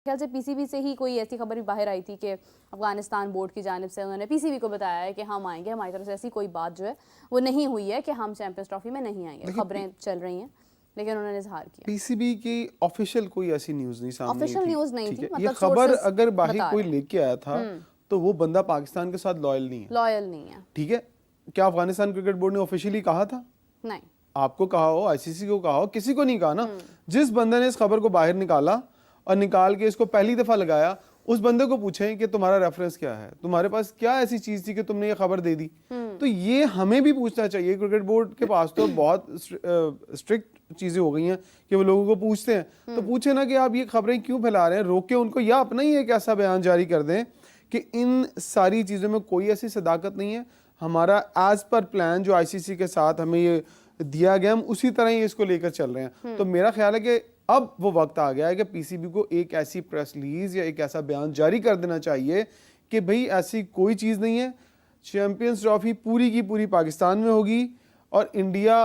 ख्याल से पीसीबी से ही कोई ऐसी खबर भी बाहर आई थी कि अफगानिस्तान बोर्ड की जानिब से उन्होंने पीसीबी को बताया है कि हम आएंगे, हमारी तरफ से ऐसी कोई बात जो है वो नहीं हुई है कि हम चैंपियंस ट्रॉफी में नहीं आएंगे। खबरें चल रही हैं लेकिन उन्होंने इजहार किया। पीसीबी की ऑफिशियल कोई ऐसी न्यूज नहीं सामने ऑफिशियल न्यूज नहीं ठीक थी, है, ये मतलब खबर सोर्सेस अगर बाहर बता कोई रहे लेके आया था तो वो बंदा पाकिस्तान के साथ लॉयल नहीं है। लॉयल नहीं है। ठीक है, क्या अफगानिस्तान क्रिकेट बोर्ड ने ऑफिशियली कहा था? नहीं। आपको कहा हो, आईसीसी को कहा हो, किसी को नहीं कहा ना। जिस बंदे ने इस खबर को बाहर निकाला और निकाल के इसको पहली दफा लगाया, उस बंदे को पूछें कि तुम्हारा रेफरेंस क्या है, तुम्हारे पास क्या ऐसी चीज थी कि तुमने ये खबर दे दी। तो ये हमें भी पूछना चाहिए। क्रिकेट बोर्ड के पास तो बहुत स्ट्रिक्ट चीजें हो गई हैं कि वो लोगों को पूछते हैं, तो पूछे ना कि आप ये खबरें क्यों फैला रहे हैं, रोके उनको, या अपना ही एक ऐसा बयान जारी कर दें कि इन सारी चीजों में कोई ऐसी सदाकत नहीं है। हमारा एज पर प्लान जो आईसीसी के साथ हमें ये दिया गया, हम उसी तरह ही इसको लेकर चल रहे हैं। तो मेरा ख्याल है कि अब वो वक्त आ गया है कि पीसीबी को एक ऐसी प्रेस रिलीज या एक ऐसा बयान जारी कर देना चाहिए कि भाई ऐसी कोई चीज़ नहीं है, चैंपियंस ट्रॉफी पूरी की पूरी पाकिस्तान में होगी और इंडिया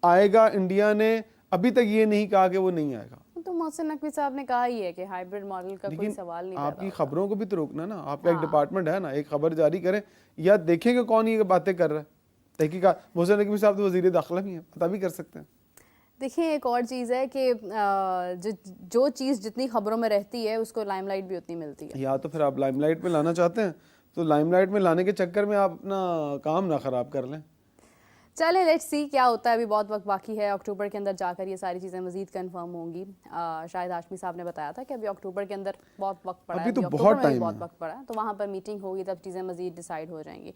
आएगा। इंडिया ने अभी तक ये नहीं कहा कि वो नहीं आएगा। तो मोहसिन नकवी साहब ने कहा ही है कि हाइब्रिड मॉडल का कोई सवाल नहीं। आपकी खबरों को भी तो रोकना ना, आपका एक डिपार्टमेंट है ना, एक खबर जारी करें या देखेंगे कौन ये बातें कर रहा है। तहकीकात मोहसिन नकवी साहब तो वजीर दाखिला भी हैं, पता भी कर सकते हैं। देखिए एक और चीज़ है कि जो चीज़ जितनी खबरों में रहती है उसको लाइमलाइट भी उतनी मिलती है। या तो फिर आप लाइमलाइट में लाना चाहते हैं तो लाइमलाइट में लाने के चक्कर में आप अपना काम ना खराब कर लें। चले लेट्स सी क्या होता है, अभी बहुत वक्त बाकी है। अक्टूबर के अंदर जाकर ये सारी चीज़ें मजीद कंफर्म होंगी। शायद हाशमी साहब ने बताया था कि अभी अक्टूबर के अंदर बहुत वक्त पड़ा है, अभी तो बहुत टाइम बहुत वक्त पड़ा है, तो वहाँ पर मीटिंग होगी तब चीज़ें मजीद डिसाइड हो जाएंगी।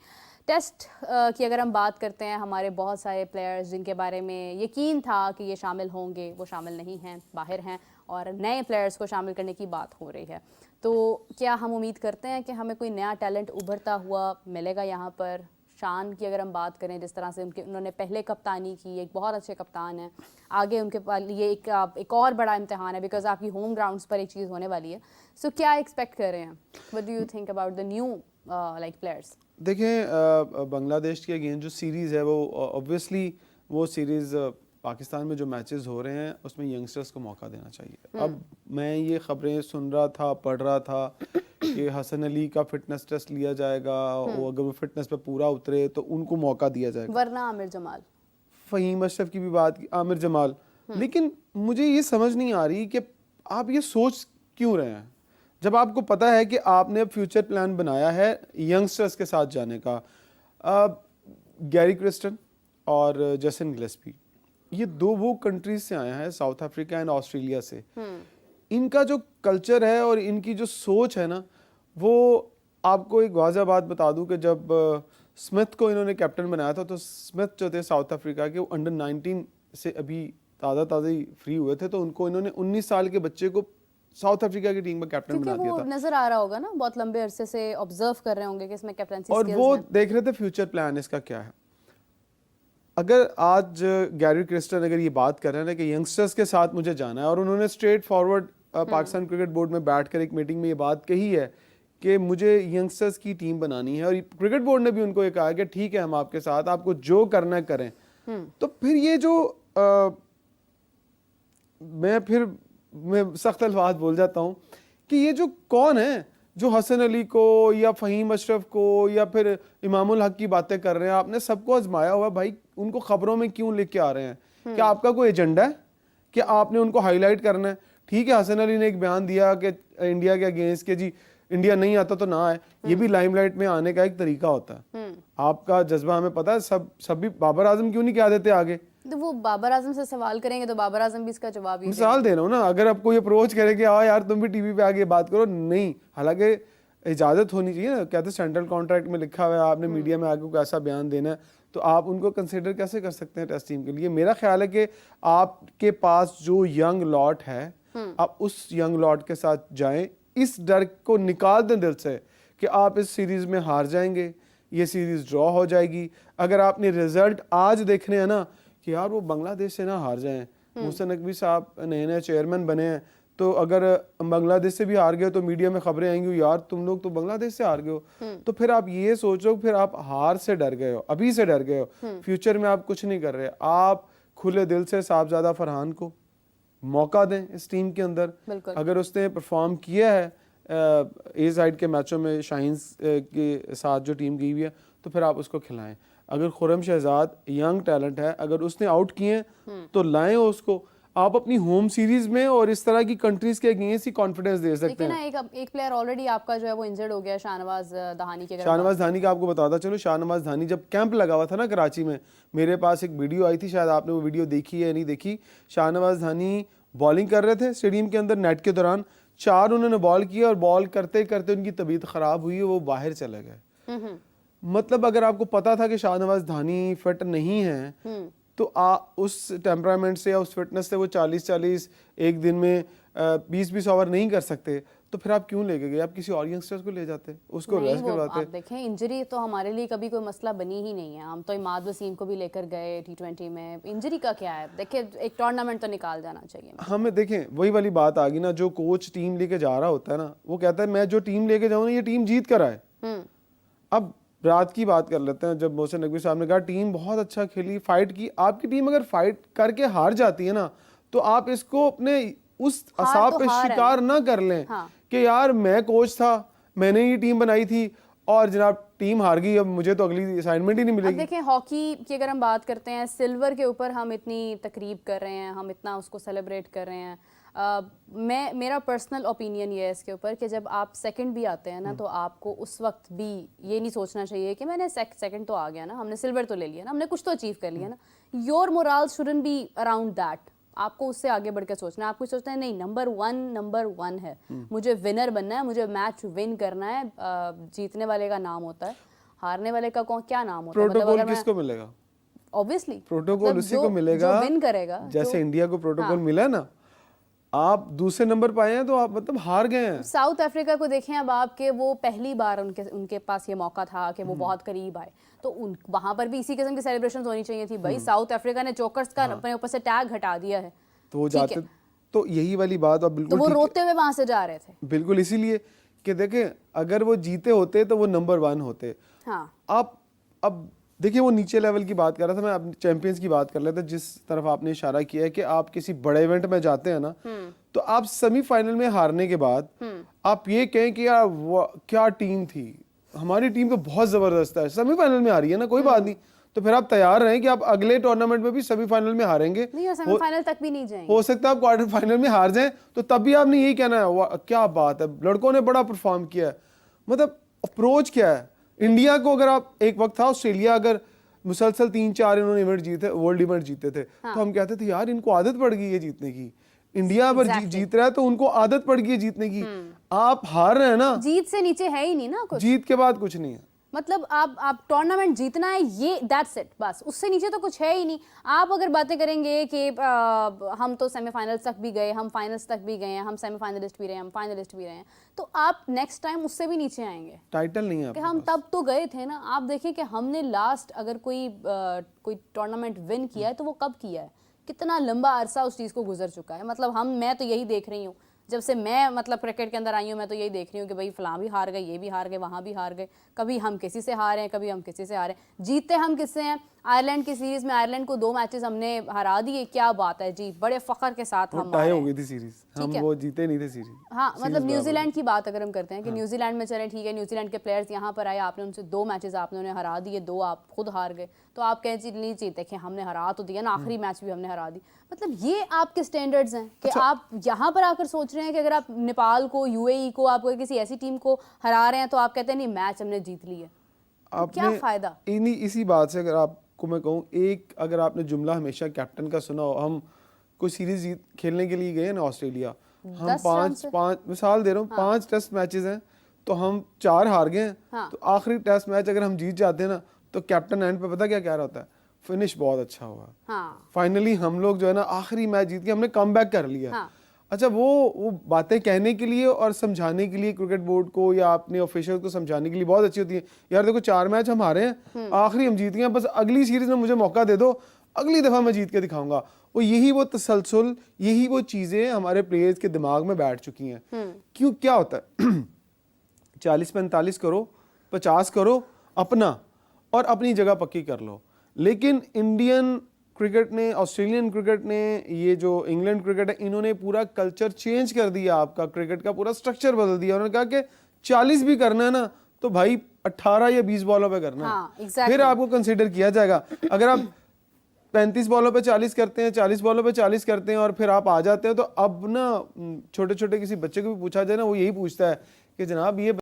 टेस्ट की अगर हम बात करते हैं, हमारे बहुत सारे प्लेयर्स जिनके बारे में यकीन था कि ये शामिल होंगे वो शामिल नहीं हैं, बाहर हैं, और नए प्लेयर्स को शामिल करने की बात हो रही है। तो क्या हम उम्मीद करते हैं कि हमें कोई नया टैलेंट उभरता हुआ मिलेगा यहाँ पर? शान की अगर हम बात करें, जिस तरह से उन्होंने पहले कप्तानी की, एक बहुत अच्छे कप्तान हैं। आगे उनके पास ये एक और बड़ा इम्तिहान है बिकॉज आपकी होम ग्राउंड्स पर एक चीज़ होने वाली है। सो क्या एक्सपेक्ट कर रहे हैं? What do you think about the new like players? देखें, बांग्लादेश के अगेंस्ट जो सीरीज़ है वो ऑब्वियसली वो सीरीज़ पाकिस्तान में जो मैचेस हो रहे हैं उसमें यंगस्टर्स को मौका देना चाहिए। अब मैं ये खबरें सुन रहा था, पढ़ रहा था कि हसन अली का फिटनेस टेस्ट लिया जाएगा, वो अगर वो फिटनेस पे पूरा उतरे तो उनको मौका दिया जाएगा, वरना आमिर जमाल, फ़हीम अशरफ की भी बात की, आमिर जमाल। लेकिन मुझे ये समझ नहीं आ रही कि आप ये सोच क्यों रहे हैं जब आपको पता है कि आपने अब फ्यूचर प्लान बनाया है यंगस्टर्स के साथ जाने का। गैरी क्रिस्टन और जेसन गिलेस्पी, ये दो वो कंट्रीज से आए हैं, साउथ अफ्रीका एंड ऑस्ट्रेलिया से। इनका जो कल्चर है और इनकी जो सोच है ना, वो आपको एक वाज़ह बात बता दूं कि जब स्मिथ को इन्होंने कैप्टन बनाया था तो स्मिथ जो थे साउथ अफ्रीका के, वो अंडर 19 से अभी ताज़ा ही फ्री हुए थे, तो उनको इन्होंने 19 साल के बच्चे को साउथ अफ्रीका की टीम में कैप्टन बना दिया था। नजर आ रहा होगा ना, बहुत लंबे अरसे से ऑब्जर्व कर रहे होंगे कि इसमें कैप्टनसी और वो देख रहे थे फ्यूचर प्लान इसका क्या है। अगर आज गैरी क्रिस्टन अगर ये बात कर रहे हैं ना कि यंगस्टर्स के साथ मुझे जाना है, और उन्होंने straight forward Pakistan cricket board में बैठकर एक मीटिंग में ये बात कही है कि मुझे यंगस्टर्स की टीम बनानी है, और क्रिकेट बोर्ड ने भी उनको ये कहा कि ठीक है हम आपके साथ, आपको जो करना है करें। तो फिर ये जो मैं सख्त अल्फाज बोल जाता हूँ कि ये जो कौन है जो हसन अली को या फ़हीम अशरफ को या फिर इमामुल हक की बातें कर रहे हैं, आपने सबको आजमाया हुआ भाई, उनको खबरों में क्यों लेके आ रहे हैं? क्या आपका कोई एजेंडा है कि आपने उनको हाईलाइट करना है? ठीक है, हसन अली ने एक बयान दिया कि इंडिया के अगेंस्ट के जी इंडिया नहीं आता तो ना आए, ये भी लाइमलाइट में आने का एक तरीका होता है। आपका जज्बा हमें पता है। सब भी बाबर आजम क्यों नहीं कह देते आगे? तो वो बाबर आजम से सवाल करेंगे तो बाबर आजम भी इसका जवाब ही मिसाल दे रहा हूँ ना, अगर आप कोई अप्रोच करे कि हाँ यार तुम भी टीवी पे आगे बात करो, नहीं, हालांकि इजाजत होनी चाहिए ना। कहते सेंट्रल कॉन्ट्रैक्ट में लिखा हुआ है आपने मीडिया में आगे कैसा बयान देना है, तो आप उनको कंसिडर कैसे कर सकते हैं टेस्ट टीम के लिए? मेरा ख्याल है कि आपके पास जो यंग लॉट है, आप उस यंग लॉट के साथ जाएं, इस डर को निकाल दें दिल से कि आप इस सीरीज में हार जाएंगे, ये सीरीज ड्रॉ हो जाएगी। अगर आपने रिजल्ट आज देखने हैं ना कि यार वो बांग्लादेश से ना हार जाएं, मोहसिन नकवी साहब नए चेयरमैन बने हैं, तो अगर बांग्लादेश से भी हार गए तो मीडिया में खबरें आएंगी यार तुम लोग तो बांग्लादेश से हार गए हो। तो फिर आप ये सोचो, फिर आप हार से डर गए हो, अभी से डर गए हो, फ्यूचर में आप कुछ नहीं कर रहे। आप खुले दिल से साहबजादा फरहान को मौका दें इस टीम के अंदर। बिल्कुल। अगर उसने परफॉर्म किया है ए साइड के मैचों में शाहीन्स के साथ जो टीम गई हुई है, तो फिर आप उसको खिलाएं। अगर खुर्रम शहजाद यंग टैलेंट है, अगर उसने आउट किए तो लाएं उसको। आप अपनी होम सीरीज में और इस तरह की कंट्रीज के अगेंस्ट ही कॉन्फिडेंस दे सकते हैं। लेकिन ना एक प्लेयर ऑलरेडी आपका जो है वो इंजर्ड हो गया, शाहनवाज दहानी के। शाहनवाज धानी का आपको बताता चलो, शाहनवाज धानी जब कैंप लगा हुआ था ना कराची में, मेरे पास एक वीडियो आई थी, शायद आपने वो वीडियो देखी है या नहीं देखी। शाहनवाज धानी बॉलिंग कर रहे थे स्टेडियम के अंदर नेट के दौरान, 4 उन्होंने बॉल किया और बॉल करते करते उनकी तबीयत खराब हुई, वो बाहर चले गए। मतलब अगर आपको पता था कि शाहनवाज धानी फिट नहीं है, तो उस टेम्परामेंट से या उस फिटनेस से वो 40-40 एक दिन में 20-20 ओवर नहीं कर सकते, तो फिर आप क्यों लेके गए? आप किसी और यंगस्टर्स को ले जाते, उसको रेस्ट करवाते। आप देखें, इंजरी तो हमारे लिए कभी कोई मसला बनी ही नहीं है। हम तो इमाद वसीम को भी लेकर गए T20 में, इंजरी का क्या है? देखिए, एक टूर्नामेंट तो निकाल जाना चाहिए। हमें देखें, वही वाली बात आ गई ना, जो कोच टीम लेके जा रहा होता है ना, वो कहता है मैं जो टीम लेके जाऊँ ना, ये टीम जीत कर आए। अब रात की बात कर लेते हैं, जब मोहसिन नकवी साहब ने कहा टीम बहुत अच्छा खेली, फाइट की। आपकी टीम अगर फाइट करके हार जाती है ना, तो आप इसको अपने उस असाब तो पे शिकार ना कर लें। हाँ। कि यार मैं कोच था, मैंने ये टीम बनाई थी और जनाब टीम हार गई, अब मुझे तो अगली असाइनमेंट ही नहीं मिलेगी। अब देखें, हॉकी की अगर हम बात करते हैं, सिल्वर के ऊपर हम इतनी तकरीब कर रहे हैं, हम इतना उसको सेलिब्रेट कर रहे हैं। मेरा पर्सनल ओपिनियन ये है इसके ऊपर कि जब आप सेकंड भी आते हैं ना, तो आपको उस वक्त भी ये नहीं सोचना चाहिए कि मैंने सेकंड तो आ गया ना, हमने सिल्वर तो ले लिया ना, हमने कुछ तो अचीव कर लिया ना। Your moral shouldn't be around that. आपको उससे आगे बढ़ के सोचना है। आपको सोचना है नहीं, नंबर वन है, मुझे विनर बनना है, मुझे मैच विन करना है। जीतने वाले का नाम होता है, हारने वाले का क्या नाम होता है? प्रोटोकॉल किसको मिलेगा? ऑब्वियसली प्रोटोकॉल उसी को मिलेगा जो विन करेगा। जैसे इंडिया को प्रोटोकॉल मिला ना, आप दूसरे नंबर पे आए हैं तो आप मतलब हार गए हैं। साउथ अफ्रीका को देखें अब आपके, वो पहली बार उनके पास ये मौका था कि वो बहुत करीब आए, तो वहां पर भी इसी किस्म की सेलिब्रेशंस होनी चाहिए थी भाई। साउथ अफ्रीका ने चोकर्स का अपने ऊपर से टैग हटा दिया है, तो वो जाते, तो यही वाली बात आप बिल्कुल तो वो रोते हुए वहां से जा रहे थे। बिल्कुल इसीलिए कि देखें, अगर वो जीते होते तो वो नंबर 1 होते। हाँ। आप अब देखिए, वो नीचे लेवल की बात कर रहा था मैं, अब चैंपियंस की बात कर लेते। जिस तरफ आपने इशारा किया है कि आप किसी बड़े इवेंट में जाते हैं ना, तो आप सेमीफाइनल में हारने के बाद आप ये कहें कि यार क्या टीम थी, हमारी टीम तो बहुत जबरदस्त है, सेमीफाइनल में आ रही है ना, कोई बात नहीं, तो फिर आप तैयार रहें कि आप अगले टूर्नामेंट में भी सेमीफाइनल में हारेंगे, नहीं, सेमीफाइनल तक भी नहीं जाएंगे। हो सकता है आप क्वार्टर फाइनल में हार जाएं, तो तब भी आपने यही कहना है क्या बात है, लड़कों ने बड़ा परफॉर्म किया है। मतलब अप्रोच क्या है? इंडिया को अगर आप, एक वक्त था ऑस्ट्रेलिया अगर मुसलसल 3-4 इन्होंने इवेंट जीते, वर्ल्ड इवेंट जीते थे, तो हम कहते थे यार इनको आदत पड़ गई है जीतने की। इंडिया पर जीत रहा है तो उनको आदत पड़ गई है जीतने की। आप हार रहे हैं ना, जीत से नीचे है ही नहीं ना कुछ, जीत के बाद कुछ नहीं है। मतलब आप टूर्नामेंट जीतना है, ये दैट्स इट, बस उससे नीचे तो कुछ है ही नहीं। आप अगर बातें करेंगे कि हम तो सेमीफाइनल्स तक भी गए, हम फाइनल्स तक भी गए हैं, हम सेमीफाइनलिस्ट भी रहे हैं, हम फाइनलिस्ट भी रहे हैं, तो आप नेक्स्ट टाइम उससे भी नीचे आएंगे। टाइटल नहीं है कि हम तब तो गए थे ना। आप देखें कि हमने लास्ट अगर कोई टूर्नामेंट विन किया है तो वो कब किया है, कितना लंबा अरसा उस चीज़ को गुजर चुका है। मतलब मैं तो यही देख रही हूँ, जब से मैं मतलब क्रिकेट के अंदर आई हूँ, मैं तो यही देख रही हूँ कि भाई फलां भी हार गए, ये भी हार गए, वहाँ भी हार गए, कभी हम किसी से हारे हैं, कभी हम किसी से हारे। जीतते हम किससे हैं? आयरलैंड की सीरीज में आयरलैंड को 2 मैचेस हमने हरा दिए, क्या बात है जी, बड़े फख्र के साथ हम टाई हो गई थी सीरीज, हम वो जीते नहीं थे सीरीज। हाँ, मतलब न्यूजीलैंड की बात अगर हम करते हैं कि न्यूजीलैंड में चले, ठीक है, न्यूजीलैंड के प्लेयर्स यहाँ पर आए, आपने उनसे 2 मैचेस आपने उन्हें हरा दिए, 2 आप खुद हार गए, तो आप कहें जी नहीं जी देखें हमने हरा तो दिया ना, आखिरी मैच भी हमने हरा दी। मतलब ये आपके स्टैंडर्ड्स हैं कि आप यहाँ पर आकर सोच रहे हैं कि अगर आप नेपाल को, यूएई को, आप किसी ऐसी टीम को हरा रहे हैं तो आप कहते हैं नहीं मैच हमने जीत ली है, तो क्या फायदा? इसी बात से अगर आपको मैं कहूँ, एक अगर आपने जुमला हमेशा कैप्टन का सुना हो, हम कोई सीरीज खेलने के लिए गए ना ऑस्ट्रेलिया, हम 5 मिसाल दे रहा हूँ, 5 टेस्ट मैचेस हैं तो हम 4 हार गए हैं। हाँ। तो आखिरी टेस्ट मैच अगर हम जीत जाते हैं ना, तो कैप्टन एंड पे पता क्या कह रहा होता है, फिनिश बहुत अच्छा हुआ, हाँ। फाइनली हम लोग जो है ना आखिरी मैच जीत के हमने कमबैक कर लिया। हाँ। अच्छा, वो बातें कहने के लिए और समझाने के लिए क्रिकेट बोर्ड को या अपने ऑफिशियल को समझाने के लिए बहुत अच्छी होती है। यार देखो 4 मैच हम हारे हैं, आखिरी हम जीत गए, बस अगली सीरीज में मुझे मौका दे दो, अगली दफा मैं जीत के दिखाऊंगा। वो यही वो तसलसल, यही वो चीजें हमारे प्लेयर्स के दिमाग में बैठ चुकी हैं। क्यों, क्या होता है 40-45 करो, 50 करो अपना और अपनी जगह पक्की कर लो, लेकिन इंडियन क्रिकेट ने, ऑस्ट्रेलियन क्रिकेट ने, ये जो इंग्लैंड क्रिकेट है, इन्होंने पूरा कल्चर चेंज कर दिया, आपका क्रिकेट का पूरा स्ट्रक्चर बदल दिया। उन्होंने कहा कि 40 भी करना है ना तो भाई 18 या 20 बॉलों पे करना हाँ, है, exactly. फिर आपको कंसीडर किया जाएगा। अगर आप 35 बॉलों पे 40 करते हैं, 40 बॉलों पे 40 करते हैं और फिर आप आ जाते हैं, तो अब ना छोटे छोटे किसी बच्चे को भी पूछा जाए ना, वो यही पूछता है कि जनाब ये